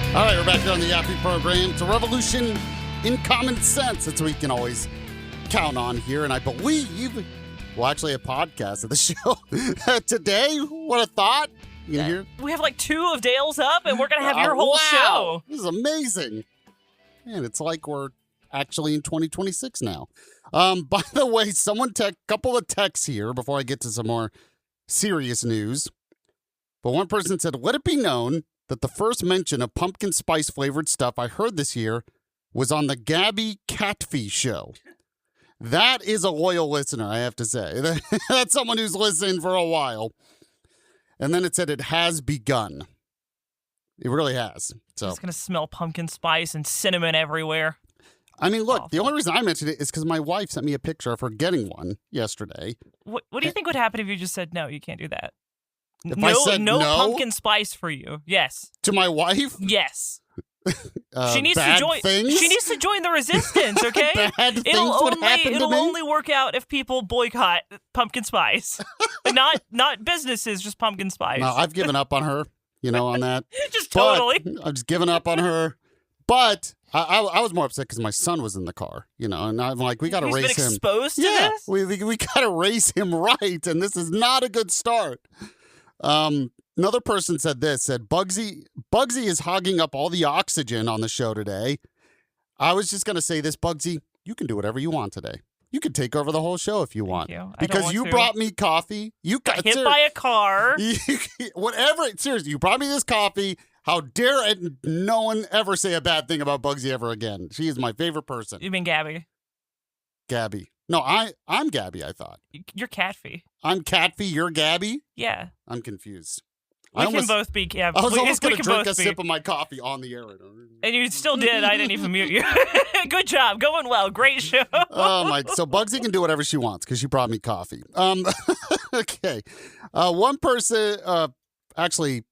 All right, we're back here on the Yaffee program. It's a revolution in common sense. That's what we can always count on here. And I believe we'll actually have a podcast of the show today. What a thought. You hear? We have like 2 of Dale's up, and we're going to have your whole show. This is amazing. Man, it's like we're actually in 2026 now. By the way, couple of texts here before I get to some more serious news. But one person said, let it be known that the first mention of pumpkin spice flavored stuff I heard this year was on the Gabby Yaffee show. That is a loyal listener, I have to say. That's someone who's listened for a while. And then it said it has begun. It really has. So It's going to smell pumpkin spice and cinnamon everywhere. I mean, look, the only reason I mentioned it is because my wife sent me a picture of her getting one yesterday. What do you think would happen if you just said, no, you can't do that? If I said no pumpkin spice for you. Yes. To my wife? Yes. She needs bad to join. things? She needs to join the resistance. Okay. Bad things would happen to It'll me? only work out if people boycott pumpkin spice. not businesses, just pumpkin spice. No, I've given up on her, on that. Just But totally. I've just given up on her. But I was more upset because my son was in the car, and I'm like, we got to He's raise been him. exposed to Yeah, this? we got to raise him right, and this is not a good start. Another person said Bugsy is hogging up all the oxygen on the show today. I was just going to say this, Bugsy, you can do whatever you want today. You can take over the whole show if you want. you. Because you brought me coffee. You Got hit by a car. Whatever. Seriously, you brought me this coffee. How dare no one ever say a bad thing about Bugsy ever again. She is my favorite person. You mean Gabby? Gabby. No, I'm Gabby, I thought. You're Catfee. I'm Catfee, you're Gabby? Yeah. I'm confused. We can both be Gabby. I was almost going to drink a be. sip of my coffee on the air. And you still did. I didn't even mute you. Good job. Going well. Great show. Oh, my. So Bugsy can do whatever she wants because she brought me coffee. Okay. One person, actually,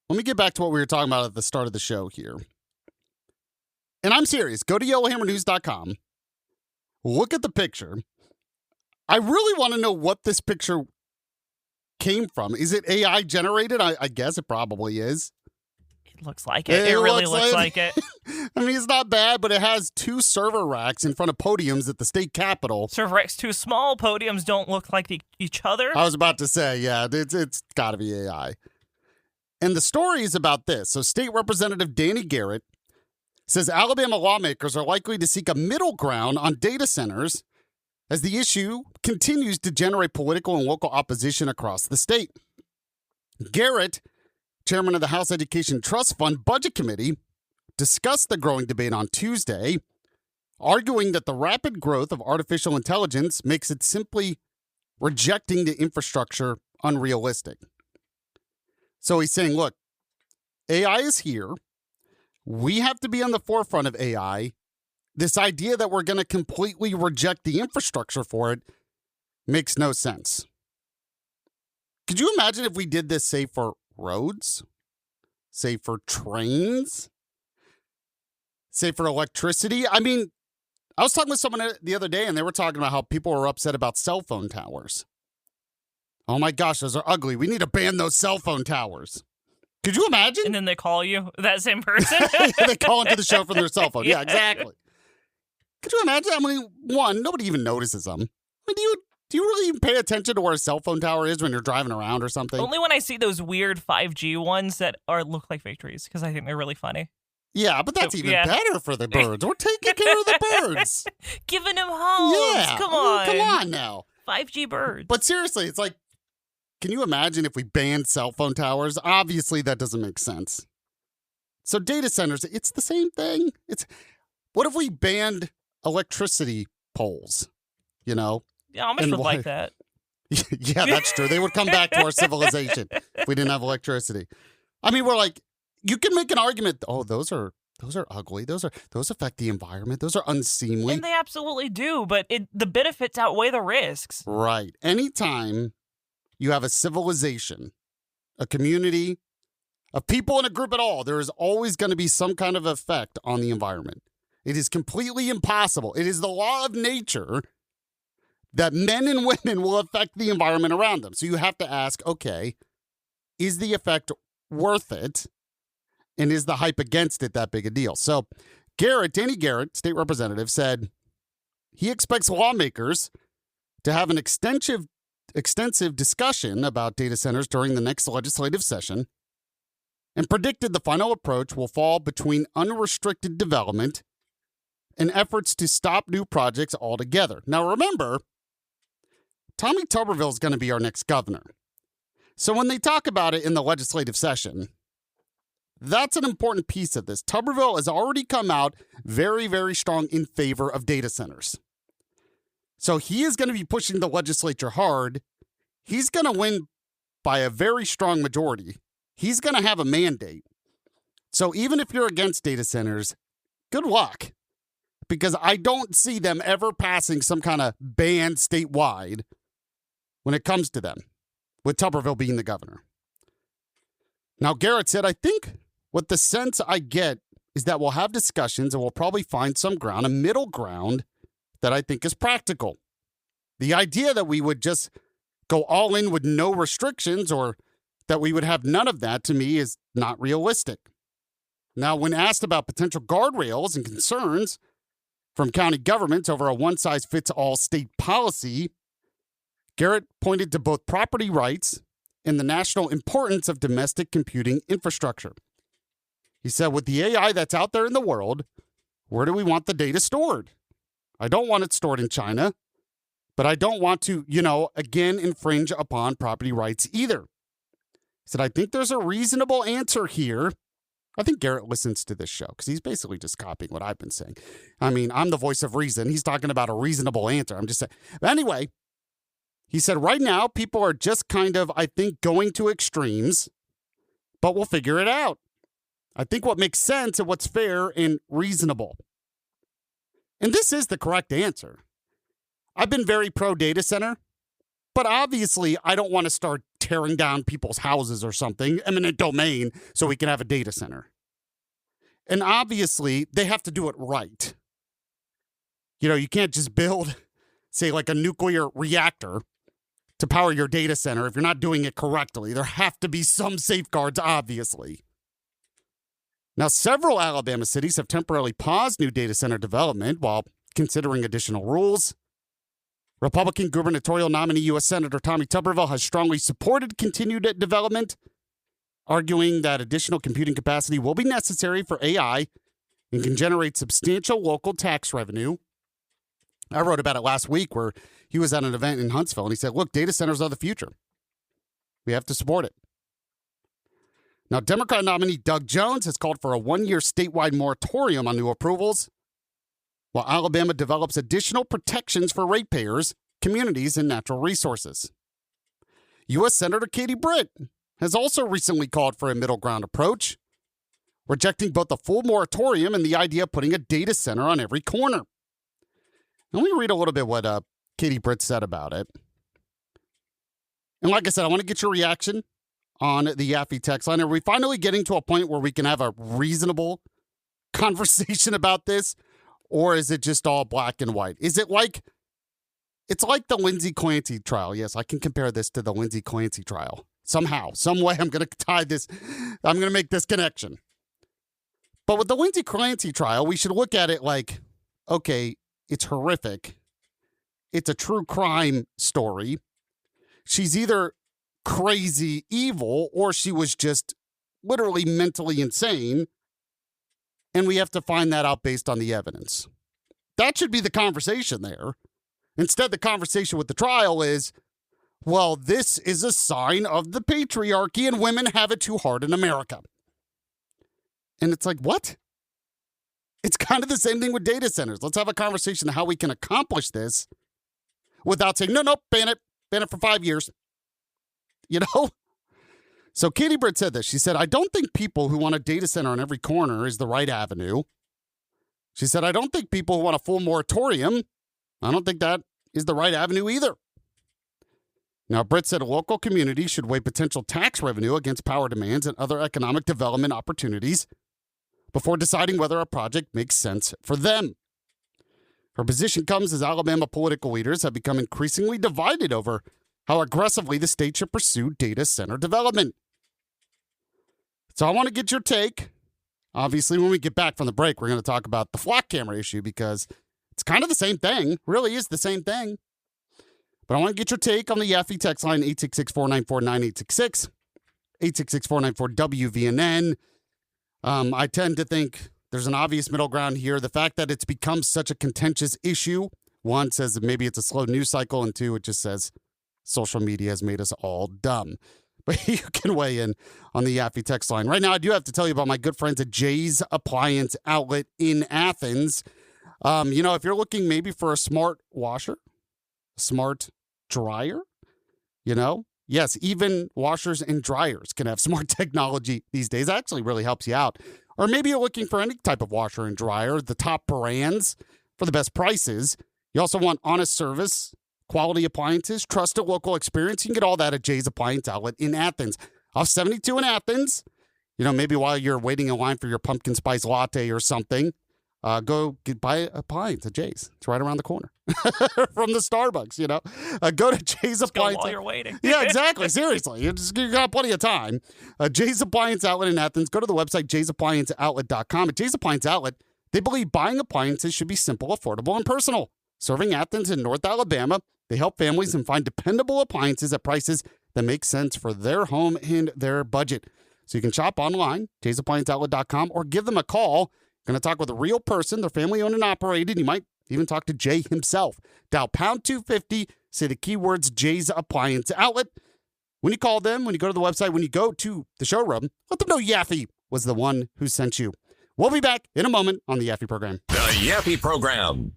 let me get back to what we were talking about at the start of the show here. And I'm serious. Go to YellowHammerNews.com. Look at the picture. I really want to know what this picture came from. Is it AI generated? I guess it probably is. It looks like it. It really looks like it. I mean, it's not bad, but it has 2 server racks in front of podiums at the state capitol. Server racks, 2 small podiums don't look like each other. I was about to say, yeah, it's got to be AI. And the story is about this. So State Representative Danny Garrett says Alabama lawmakers are likely to seek a middle ground on data centers as the issue continues to generate political and local opposition across the state. Garrett, chairman of the House Education Trust Fund Budget Committee, discussed the growing debate on Tuesday, arguing that the rapid growth of artificial intelligence makes it simply rejecting the infrastructure unrealistic. So he's saying, look, AI is here. We have to be on the forefront of AI. This idea that we're going to completely reject the infrastructure for it makes no sense. Could you imagine if we did this, say, for roads? Say, for trains? Say, for electricity? I mean, I was talking with someone the other day, and they were talking about how people were upset about cell phone towers. Oh my gosh, those are ugly. We need to ban those cell phone towers. Could you imagine? And then they call you, that same person? They call into the show from their cell phone. Yeah, exactly. Could you imagine? I mean, one, nobody even notices them. I mean, do you really even pay attention to where a cell phone tower is when you're driving around or something? Only when I see those weird 5G ones that look like fake trees, because I think they're really funny. Yeah, but that's even better for the birds. We're taking care of the birds. Giving them homes. Yeah. Come on. Come on now. 5G birds. But seriously, it's like, can you imagine if we banned cell phone towers? Obviously, that doesn't make sense. So data centers, it's the same thing. What if we banned electricity poles? Yeah, Amish would like that. Yeah, that's true. They would come back to our civilization if we didn't have electricity. I mean, we're like, you can make an argument. Oh, those are ugly. Those affect the environment. Those are unseemly. And they absolutely do, but the benefits outweigh the risks. Right. Anytime you have a civilization, a community, of people in a group at all, there is always going to be some kind of effect on the environment. It is completely impossible. It is the law of nature that men and women will affect the environment around them. So you have to ask, okay, is the effect worth it? And is the hype against it that big a deal? So Danny Garrett, state representative, said he expects lawmakers to have an extensive discussion about data centers during the next legislative session, and predicted the final approach will fall between unrestricted development and efforts to stop new projects altogether. Now remember, Tommy Tuberville is going to be our next governor. So when they talk about it in the legislative session, that's an important piece of this. Tuberville has already come out very, very strong in favor of data centers. So he is going to be pushing the legislature hard. He's going to win by a very strong majority. He's going to have a mandate. So even if you're against data centers, good luck. Because I don't see them ever passing some kind of ban statewide when it comes to them, with Tuberville being the governor. Now, Garrett said, I think what the sense I get is that we'll have discussions and we'll probably find some ground, a middle ground that I think is practical. The idea that we would just go all in with no restrictions or that we would have none of that, to me, is not realistic. Now, when asked about potential guardrails and concerns from county governments over a one-size-fits-all state policy, Garrett pointed to both property rights and the national importance of domestic computing infrastructure. He said, with the AI that's out there in the world, where do we want the data stored? I don't want it stored in China, but I don't want to, again, infringe upon property rights either. He said, I think there's a reasonable answer here. I think Garrett listens to this show because he's basically just copying what I've been saying. I mean, I'm the voice of reason. He's talking about a reasonable answer. I'm just saying. But anyway, he said, right now, people are just kind of, I think, going to extremes, but we'll figure it out. I think what makes sense and what's fair and reasonable. And this is the correct answer. I've been very pro data center, but obviously I don't want to start tearing down people's houses or something, eminent domain, so we can have a data center. And obviously they have to do it right. You can't just build, say, like a nuclear reactor to power your data center if you're not doing it correctly. There have to be some safeguards, obviously. Now, several Alabama cities have temporarily paused new data center development while considering additional rules. Republican gubernatorial nominee U.S. Senator Tommy Tuberville has strongly supported continued development, arguing that additional computing capacity will be necessary for AI and can generate substantial local tax revenue. I wrote about it last week where he was at an event in Huntsville, and he said, look, data centers are the future. We have to support it. Now, Democrat nominee Doug Jones has called for a one-year statewide moratorium on new approvals, while Alabama develops additional protections for ratepayers, communities, and natural resources. U.S. Senator Katie Britt has also recently called for a middle ground approach, rejecting both the full moratorium and the idea of putting a data center on every corner. Let me read a little bit what Katie Britt said about it. And like I said, I want to get your reaction on the Yaffee text line. Are we finally getting to a point where we can have a reasonable conversation about this? Or is it just all black and white? Is it like, it's like the Lindsay Clancy trial. Yes, I can compare this to the Lindsay Clancy trial. Somehow, some way, I'm going to tie this, I'm going to make this connection. But with the Lindsay Clancy trial, we should look at it like, okay, it's horrific. It's a true crime story. She's either crazy evil or she was just literally mentally insane. And we have to find that out based on the evidence. That should be the conversation there. Instead, the conversation with the trial is, well, this is a sign of the patriarchy and women have it too hard in America. And it's like, what? It's kind of the same thing with data centers. Let's have a conversation on how we can accomplish this without saying, no, ban it for 5 years. So Katie Britt said this. She said, I don't think people who want a data center on every corner is the right avenue. She said, I don't think people who want a full moratorium, I don't think that is the right avenue either. Now, Britt said a local community should weigh potential tax revenue against power demands and other economic development opportunities before deciding whether a project makes sense for them. Her position comes as Alabama political leaders have become increasingly divided over how aggressively the state should pursue data center development. So I want to get your take Obviously, when we get back from the break, we're going to talk about the flock camera issue because it's kind of the same thing. Really is the same thing. But I want to get your take on the Yaffee text line, 866-494-9866, 866-494-WVNN. I tend to think there's an obvious middle ground here. The fact that it's become such a contentious issue, one, says that maybe it's a slow news cycle, and two, it just says social media has made us all dumb. But you can weigh in on the Yaffee text line. Right now, I do have to tell you about my good friends at Jay's Appliance Outlet in Athens. If you're looking maybe for a smart washer, smart dryer, yes, even washers and dryers can have smart technology these days. That actually really helps you out. Or maybe you're looking for any type of washer and dryer, the top brands for the best prices. You also want honest service, quality appliances, trusted local experience. You can get all that at Jay's Appliance Outlet in Athens. Off 72 in Athens. Maybe while you're waiting in line for your pumpkin spice latte or something, go buy an appliance at Jay's. It's right around the corner from the Starbucks, Go to Jay's Appliance. Go while you're waiting. Yeah, exactly. Seriously. You got plenty of time. Jay's Appliance Outlet in Athens. Go to the website, jaysapplianceoutlet.com. At Jay's Appliance Outlet, they believe buying appliances should be simple, affordable, and personal. Serving Athens and North Alabama, they help families and find dependable appliances at prices that make sense for their home and their budget. So you can shop online, jaysapplianceoutlet.com, or give them a call. Going to talk with a real person. They're family-owned and operated. You might even talk to Jay himself. Dial pound 250, say the keywords Jay's Appliance Outlet. When you call them, when you go to the website, when you go to the showroom, let them know Yaffee was the one who sent you. We'll be back in a moment on the Yaffee program. The Yaffee program.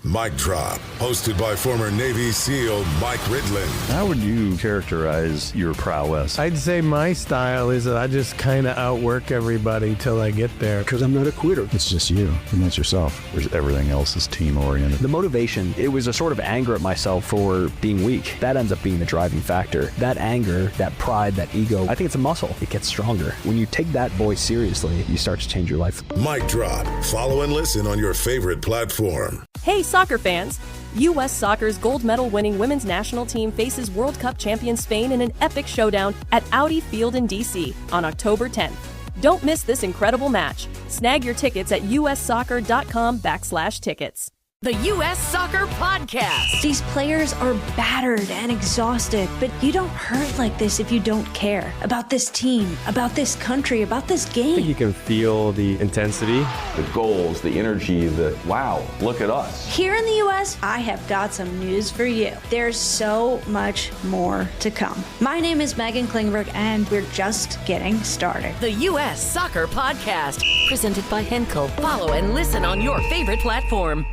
Mic Drop, hosted by former Navy SEAL Mike Ridlin. How would you characterize your prowess? I'd say my style is that I just kind of outwork everybody till I get there. Because I'm not a quitter. It's just you, and that's yourself. Whereas everything else is team-oriented. The motivation, it was a sort of anger at myself for being weak. That ends up being the driving factor. That anger, that pride, that ego, I think it's a muscle. It gets stronger. When you take that voice seriously, you start to change your life. Mic Drop. Follow and listen on your favorite platform. Hey, soccer fans! U.S. Soccer's gold medal-winning women's national team faces World Cup champion Spain in an epic showdown at Audi Field in D.C. on October 10th. Don't miss this incredible match. Snag your tickets at ussoccer.com/tickets. The U.S. Soccer Podcast. These players are battered and exhausted, but you don't hurt like this if you don't care about this team, about this country, about this game. I think you can feel the intensity, the goals, the energy, wow, look at us. Here in the U.S., I have got some news for you. There's so much more to come. My name is Megan Klingberg, and we're just getting started. The U.S. Soccer Podcast, presented by Henkel. Follow and listen on your favorite platform.